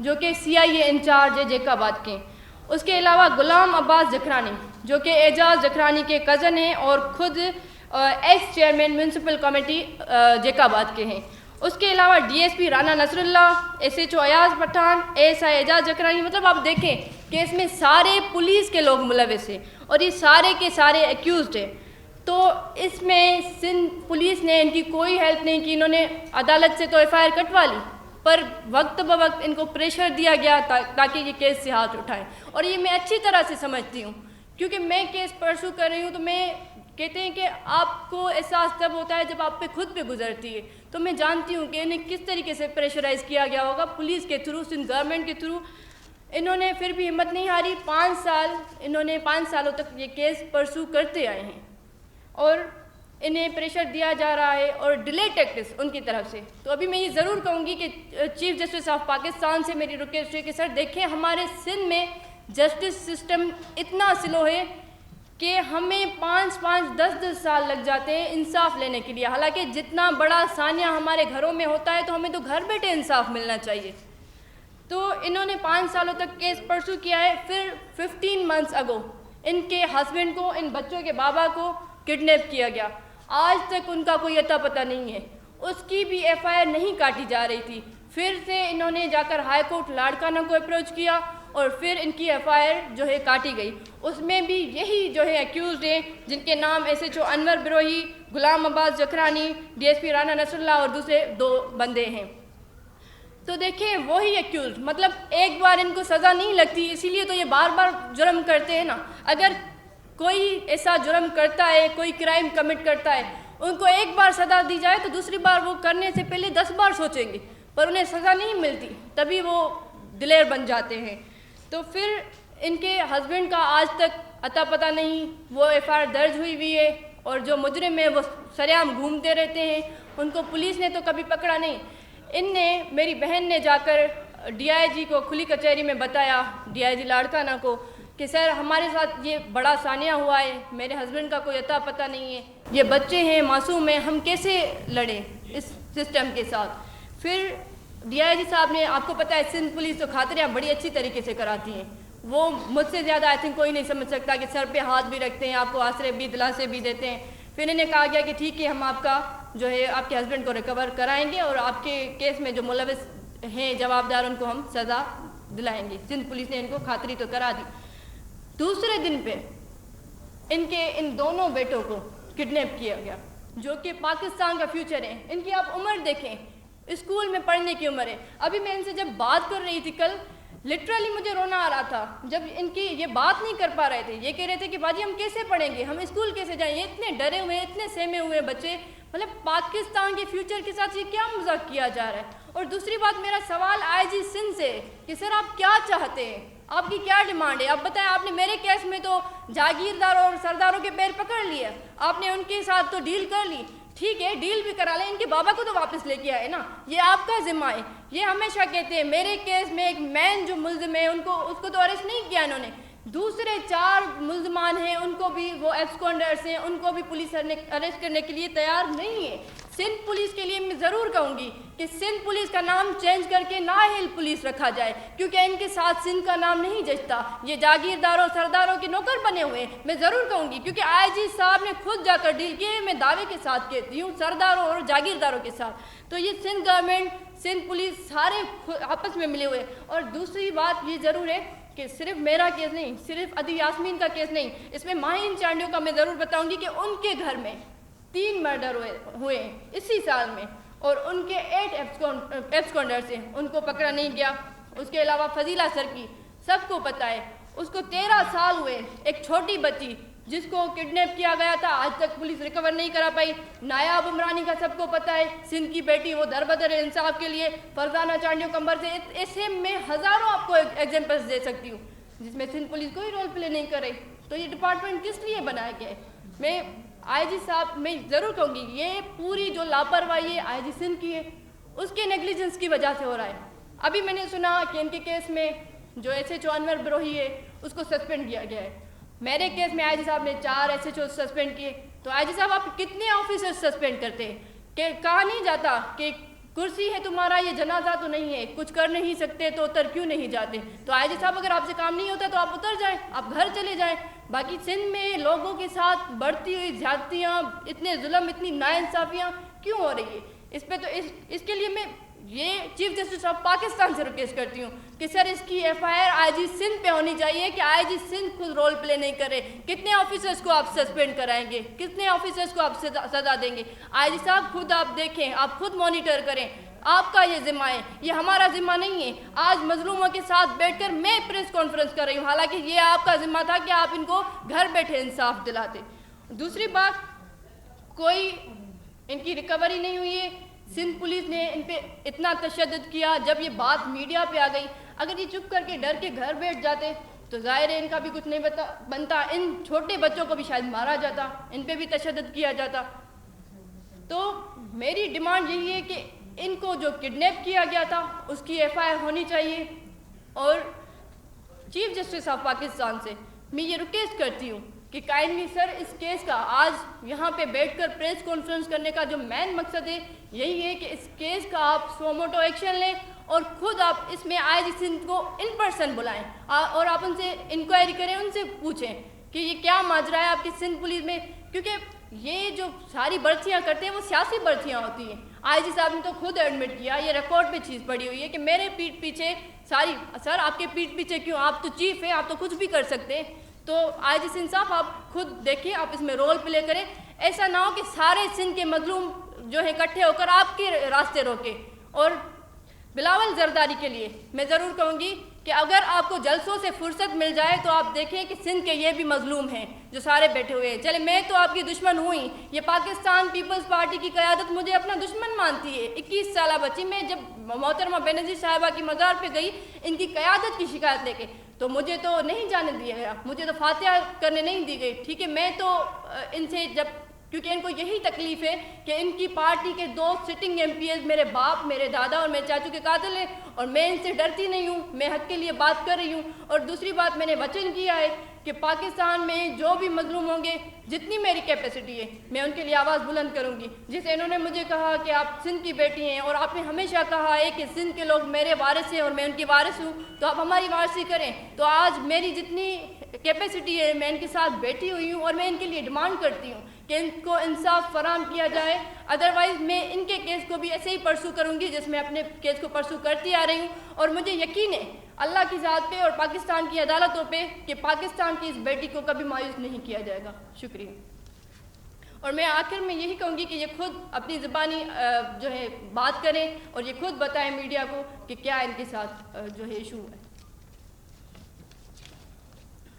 जो कि CIA in charge है जैकाबाद के। उसके अलावा गुलाम अब्बास जखरानी जो कि एजाज जखरानी के कज़न हैं और ख़ुद ex chairman municipal committee Jacobabad के हैं। उसके अलावा DSP Rana Nasrullah, SHO Ayaz Pathan, ASI Ejaz Jakhrani. मतलब आप देखें कि इसमें सारे पुलिस के लोग मुलविस हैं और ये सारे के सारे एक्यूज़ड हैं। तो इसमें सिंध पुलिस ने इनकी कोई हेल्प नहीं की। इन्होंने अदालत से तो FIR कटवा ली, पर वक्त ब वक्त इनको प्रेशर दिया गया ताकि ये केस से हाथ उठाएं। और ये मैं अच्छी तरह से समझती हूँ, क्योंकि मैं केस परसू कर रही हूँ। तो मैं कहते हैं कि आपको एहसास तब होता है जब आप पे खुद पे गुजरती है। तो मैं जानती हूँ कि इन्हें किस तरीके से प्रेशराइज़ किया गया होगा पुलिस के थ्रू, सिंध गवर्नमेंट के थ्रू। इन्होंने फिर भी हिम्मत नहीं हारी। 5 साल इन्होंने 5 सालों तक ये केस परसू करते आए हैं और इन्हें प्रेशर दिया जा रहा है और डिले टैक्टिक्स उनकी तरफ से। तो अभी मैं ये ज़रूर कहूँगी कि चीफ जस्टिस ऑफ पाकिस्तान से मेरी रिक्वेस्ट है कि सर देखें, हमारे सिंध में जस्टिस सिस्टम इतना स्लो है कि हमें 5-5, 10-10 साल लग जाते हैं इंसाफ लेने के लिए। हालांकि जितना बड़ा सानिया हमारे घरों में होता है तो हमें तो घर बैठे इंसाफ मिलना चाहिए। तो इन्होंने 5 सालों तक केस परसू किया है। फिर 15 मंथ्स अगो इनके हस्बैंड को, इन बच्चों के बाबा को किडनैप किया गया। आज तक उनका कोई अता पता नहीं है। उसकी भी FIR नहीं काटी जा रही थी। फिर से इन्होंने जाकर हाई कोर्ट लाड़काना को अप्रोच किया और फिर इनकी FIR जो है काटी गई। उसमें भी यही जो है एक्यूज़ड हैं जिनके नाम SHO अनवर बिरोही, गुलाम अब्बास जखरानी, DSP राना नसरुल्लाह और दूसरे 2 बंदे हैं। तो देखिए वही एक्यूज़ड, मतलब एक बार इनको सज़ा नहीं लगती, इसीलिए तो ये बार बार जुर्म करते हैं ना। अगर कोई ऐसा जुर्म करता है, कोई क्राइम कमिट करता है, उनको एक बार सज़ा दी जाए तो दूसरी बार वो करने से पहले 10 बार सोचेंगे, पर उन्हें सज़ा नहीं मिलती तभी वो दिलेर बन जाते हैं। तो फिर इनके हस्बैंड का आज तक अता पता नहीं। वो FIR दर्ज हुई है और जो मुजरिम है वो सरेआम घूमते रहते हैं। उनको पुलिस ने तो कभी पकड़ा नहीं। इनने, मेरी बहन ने जाकर DIG को खुली कचहरी में बताया, DIG लाड़काना को, कि सर हमारे साथ ये बड़ा सानिया हुआ है, मेरे हस्बैंड का कोई अता पता नहीं है, ये बच्चे हैं, मासूम हैं, हम कैसे लड़ें इस सिस्टम के साथ। फिर DIG साहब ने, आपको पता है सिंध पुलिस तो खातरियाँ बड़ी अच्छी तरीके से कराती हैं। वो मुझसे ज़्यादा आई थिंक कोई नहीं समझ सकता कि सर पे हाथ भी रखते हैं, आपको आसरे भी दिलासे भी देते हैं। फिर इन्हें कहा गया कि ठीक है, हम आपका जो है आपके हस्बैंड को रिकवर कराएंगे और आपके केस में जो मुलविस हैं जवाबदार उनको हम सज़ा दिलाएंगे। सिंध पुलिस ने इनको खातरी तो करा दी। दूसरे दिन पे इनके इन दोनों बेटों को किडनैप किया गया, जो कि पाकिस्तान का फ्यूचर है। इनकी आप उम्र देखें, स्कूल में पढ़ने की उम्र है। अभी मैं इनसे जब बात कर रही थी कल, लिटरली मुझे रोना आ रहा था जब इनकी ये बात नहीं कर पा रहे थे। ये कह रहे थे कि बाजी हम कैसे पढ़ेंगे, हम स्कूल कैसे जाएं, ये इतने डरे हुए हैं, इतने सहमे हुए हैं बच्चे। मतलब पाकिस्तान के फ्यूचर के साथ ये क्या मजाक किया जा रहा है। और दूसरी बात, मेरा सवाल IG सिंध से कि सर आप क्या चाहते हैं, आपकी क्या डिमांड है, आप बताएं। आपने मेरे केस में तो जागीरदारों और सरदारों के पैर पकड़ लिए, आपने उनके साथ तो डील कर ली, ठीक है डील भी करा लें, इनके बाबा को तो वापस लेके आए ना, ये आपका जिम्मा है। ये हमेशा कहते हैं मेरे केस में एक मैन जो मुल्जिम है उसको तो अरेस्ट नहीं किया इन्होंने, दूसरे 4 मुल्जमान हैं उनको भी, वो एब्सकॉन्डर्स हैं, उनको भी पुलिस अरेस्ट करने के लिए तैयार नहीं है। सिंध पुलिस के लिए मैं ज़रूर कहूँगी कि सिंध पुलिस का नाम चेंज करके नाहिल पुलिस रखा जाए, क्योंकि इनके साथ सिंध का नाम नहीं जचता। ये जागीरदारों सरदारों के नौकर बने हुए हैं। मैं ज़रूर कहूँगी क्योंकि IG साहब ने खुद जाकर डील किए, मैं दावे के साथ कहती हूँ, सरदारों और जागीरदारों के साथ। तो ये सिंध गवर्नमेंट, सिंध पुलिस सारे आपस में मिले हुए। और दूसरी बात ये ज़रूर है कि सिर्फ मेरा केस नहीं, सिर्फ अदी यास्मीन का केस नहीं, इसमें माहिन चांडियों का मैं ज़रूर बताऊँगी कि उनके घर में 3 मर्डर हुए इसी साल में और उनके 8 एब्सकॉन्डर्स हैं, उनको पकड़ा नहीं गया। उसके अलावा फजीला सर की सबको पता है, उसको 13 साल हुए। एक छोटी बच्ची जिसको किडनैप किया गया था, आज तक पुलिस रिकवर नहीं करा पाई। नायाब उमरानी का सबको पता है, सिंध की बेटी, वो दरबदर है इंसाफ के लिए। फरजाना चांडियों कंबर से, ऐसे में हज़ारों आपको एग्जाम्पल्स दे सकती हूँ जिसमें सिंध पुलिस कोई रोल प्ले नहीं करे। तो ये डिपार्टमेंट किस लिए बनाया गया है? मैं IG साहब, मैं ज़रूर कहूँगी ये पूरी जो लापरवाही है IG सिंध की है, उसके नेग्लिजेंस की वजह से हो रहा है। अभी मैंने सुना कि इनके केस में जो SHO अनवर बिरोही है उसको सस्पेंड किया गया है। मेरे केस में IG साहब ने 4 SHO सस्पेंड किए। तो IG साहब आप कितने ऑफिसर्स सस्पेंड करते हैं? कि कहा नहीं जाता कि कुर्सी है तुम्हारा, ये जनाजा तो नहीं है, कुछ कर नहीं सकते तो उतर क्यों नहीं जाते। तो आईजी साहब अगर आपसे काम नहीं होता तो आप उतर जाएं, आप घर चले जाएं। बाकी सिंध में लोगों के साथ बढ़ती हुई ज्यादतियाँ, इतने जुल्म, इतनी नाइंसाफियाँ क्यों हो रही है, इस पे तो इसके लिए मैं ये चीफ जस्टिस ऑफ पाकिस्तान से रिक्वेस्ट करती हूँ कि सर इसकी एफआईआर आईजी सिंध पे होनी चाहिए कि आईजी सिंध खुद रोल प्ले नहीं करे। कितने ऑफिसर्स को आप सस्पेंड कराएंगे, कितने ऑफिसर्स को आप सजा देंगे? आईजी साहब खुद आप देखें, आप खुद मॉनिटर करें, आपका ये जिम्मा है, ये हमारा जिम्मा नहीं है। आज मजलूमों के साथ बैठकर मैं प्रेस कॉन्फ्रेंस कर रही हूँ, हालांकि ये आपका जिम्मा था कि आप इनको घर बैठे इंसाफ दिलाते। दूसरी बात, कोई इनकी रिकवरी नहीं हुई है। सिंध पुलिस ने इन पे इतना तशद्दुद किया, जब ये बात मीडिया पे आ गई, अगर ये चुप करके डर के घर बैठ जाते तो जाहिर है इनका भी कुछ नहीं बनता, इन छोटे बच्चों को भी शायद मारा जाता, इन पे भी तशद्दुद किया जाता। तो मेरी डिमांड यही है कि इनको जो किडनैप किया गया था उसकी एफआईआर होनी चाहिए। और चीफ जस्टिस ऑफ पाकिस्तान से मैं ये रिक्वेस्ट करती हूँ कि काइंडली सर इस केस का आज यहाँ पे बैठकर प्रेस कॉन्फ्रेंस करने का जो मेन मकसद है यही है कि इस केस का आप सोमोटो एक्शन लें और खुद आप इसमें आईजी सिंध को इन पर्सन बुलाएं और आप उनसे इंक्वायरी करें, उनसे पूछें कि ये क्या माजरा है आपकी सिंध पुलिस में, क्योंकि ये जो सारी भर्तियाँ करते हैं वो सियासी भर्तियाँ होती हैं। आईजी साहब ने तो खुद एडमिट किया, ये रिकॉर्ड पे चीज़ पड़ी हुई है कि मेरे पीठ पीछे सारी, सर आपके पीठ पीछे क्यों, आप तो चीफ हैं, आप तो कुछ भी कर सकते हैं। तो आईजी सिंध साहब आप खुद देखिए, आप इसमें रोल प्ले करें, ऐसा ना हो कि सारे सिंध के मजलूम जो है इकट्ठे होकर आपके रास्ते रोके। और बिलावल जरदारी के लिए मैं ज़रूर कहूँगी कि अगर आपको जलसों से फुर्सत मिल जाए तो आप देखें कि सिंध के ये भी मजलूम हैं जो सारे बैठे हुए हैं। चले मैं तो आपकी दुश्मन हुई, ये पाकिस्तान पीपल्स पार्टी की क़यादत मुझे अपना दुश्मन मानती है। 21 साल बच्ची, मैं जब मोहतरमा बेनज़ीर साहिबा की मज़ार पे गई इनकी क़यादत की शिकायत लेके, तो मुझे तो नहीं जाने दिया गया, मुझे तो फातिहा करने नहीं दी गई। ठीक है, मैं तो इनसे जब, क्योंकि इनको यही तकलीफ है कि इनकी पार्टी के 2 सिटिंग एमपीएस मेरे बाप, मेरे दादा और मेरे चाचू के कातिल हैं, और मैं इनसे डरती नहीं हूँ, मैं हक के लिए बात कर रही हूँ। और दूसरी बात, मैंने वचन किया है कि पाकिस्तान में जो भी मजलूम होंगे, जितनी मेरी कैपेसिटी है मैं उनके लिए आवाज़ बुलंद करूँगी। जैसे इन्होंने मुझे कहा कि आप सिंध की बेटी हैं और आपने हमेशा कहा है कि सिंध के लोग मेरे वारिस हैं और मैं उनकी वारिस हूँ, तो आप हमारी वारसी करें। तो आज मेरी जितनी कैपेसिटी है मैं इनके साथ बैठी हुई हूँ और मैं इनके लिए डिमांड करती हूँ कि इनको इंसाफ फराम किया जाए। अदरवाइज़ मैं इनके केस को भी ऐसे ही परसू करूँगी जिसमें अपने केस को परसू करती आ रही हूँ। और मुझे यकीन है अल्लाह की ज़ात पे और पाकिस्तान की अदालतों पे कि पाकिस्तान की इस बेटी को कभी मायूस नहीं किया जाएगा। शुक्रिया। और मैं आखिर में यही कहूँगी कि ये खुद अपनी ज़बानी जो है बात करें और ये खुद बताएं मीडिया को कि क्या इनके साथ जो है इशू है।